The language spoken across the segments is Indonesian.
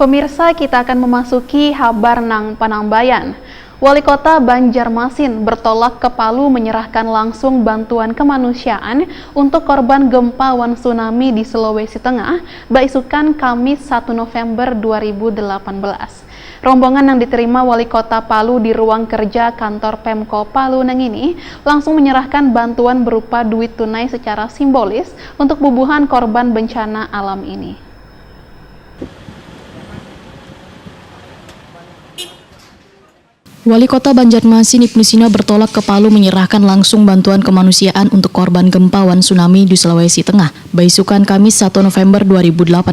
Pemirsa, kita akan memasuki Habar Nang Panambayan. Wali Kota Banjarmasin bertolak ke Palu menyerahkan langsung bantuan kemanusiaan untuk korban gempa wan tsunami di Sulawesi Tengah, beisukan Kamis 1 November 2018. Rombongan yang diterima Wali Kota Palu di ruang kerja kantor Pemko Palu Nang ini langsung menyerahkan bantuan berupa duit tunai secara simbolis untuk bubuhan korban bencana alam ini. Wali Kota Banjarmasin Ibnu Sina bertolak ke Palu menyerahkan langsung bantuan kemanusiaan untuk korban gempa wan tsunami di Sulawesi Tengah, beisukan Kamis 1 November 2018.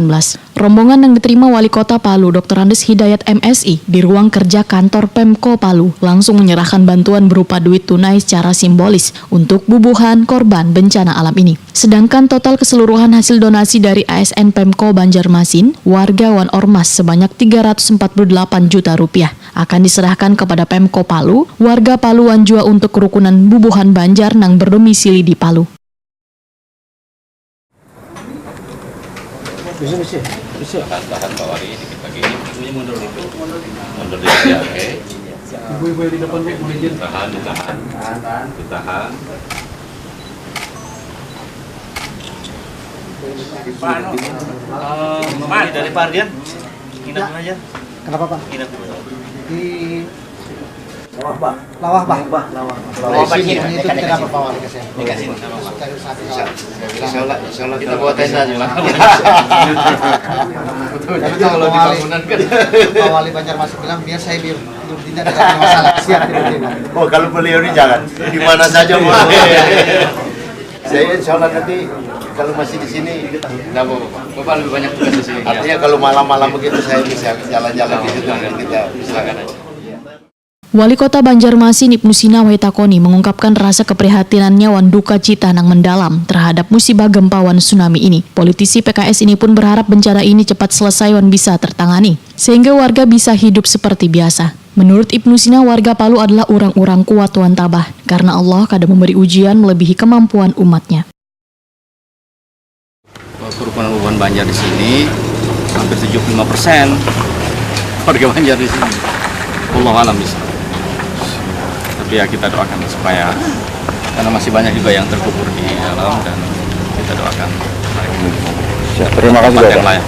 Rombongan yang diterima Wali Kota Palu, Dr. Andes Hidayat MSI, di ruang kerja kantor Pemko Palu, langsung menyerahkan bantuan berupa duit tunai secara simbolis untuk bubuhan korban bencana alam ini. Sedangkan total keseluruhan hasil donasi dari ASN Pemko Banjarmasin, warga Wan Ormas sebanyak 348 juta rupiah akan diserahkan kepada Pemko Palu, warga Palu Wanjua untuk kerukunan bubuhan Banjar nang berdomisili di Palu. Bisa. Tahan bawari dikit lagi. Ini mundur dikit, ya, oke. Ibu-ibu di depan boleh ditahan. Pak, dari Pak Ardian, nginep aja. Kenapa Pak? Nginep dulu. Di Lawah, Lawah. Ini Itu kenapa Pak Wali kesini? dikasih nama Pak. Insya Allah Kita buat tenda aja lah. Tapi kalau Pak Wali Banjarmasin bilang biar saya tidak ada masalah. Siap tidak. Oh, kalau beliau ini jangan di mana saja boleh. Saya insya Allah nanti kalau masih di sini, Enggak apa-apa. Bapak lebih banyak tugas di sini. artinya kalau malam-malam begitu saya bisa jalan-jalan di situ dan kita Silakan aja. Wali Kota Banjarmasin Ibnu Sina Waitakoni mengungkapkan rasa keprihatinannya wan duka cita nang mendalam terhadap musibah gempa wan tsunami ini. Politisi PKS ini pun berharap bencana ini cepat selesai wan bisa tertangani, sehingga warga bisa hidup seperti biasa. Menurut Ibnu Sina, warga Palu adalah orang-orang kuat wan tabah, karena Allah kadang memberi ujian melebihi kemampuan umatnya. Kerukunan bubuhan Banjar di sini hampir 75% warga Banjar di sini. Allah alam bisa. Tapi ya kita doakan supaya, karena masih banyak juga yang terkubur di dalam, dan kita doakan mereka terima kasih tempat yang layak.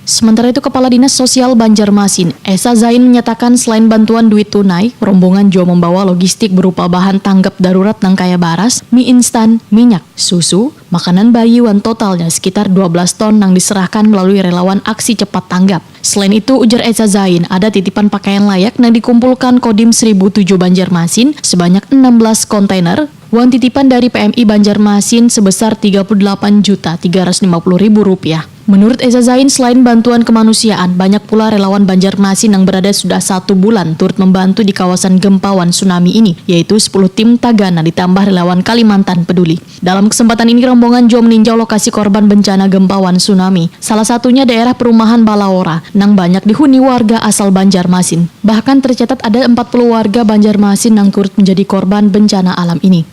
Sementara itu, Kepala Dinas Sosial Banjarmasin, Esa Zain, menyatakan selain bantuan duit tunai, rombongan juga membawa logistik berupa bahan tanggap darurat nang kaya baras, mie instan, minyak, susu, makanan bayi wan totalnya sekitar 12 ton nang diserahkan melalui relawan aksi cepat tanggap. Selain itu, ujar Esa Zain, ada titipan pakaian layak nang dikumpulkan Kodim 1007 Banjarmasin sebanyak 16 kontainer. Uang titipan dari PMI Banjarmasin sebesar Rp38.350.000. Menurut Esa Zain, selain bantuan kemanusiaan, banyak pula relawan Banjarmasin yang berada sudah 1 bulan turut membantu di kawasan gempa wan tsunami ini, yaitu 10 tim Tagana ditambah relawan Kalimantan Peduli. Dalam kesempatan ini, rombongan juga meninjau lokasi korban bencana gempa wan tsunami, salah satunya daerah perumahan Balaora, nang banyak dihuni warga asal Banjarmasin. Bahkan tercatat ada 40 warga Banjarmasin yang turut menjadi korban bencana alam ini.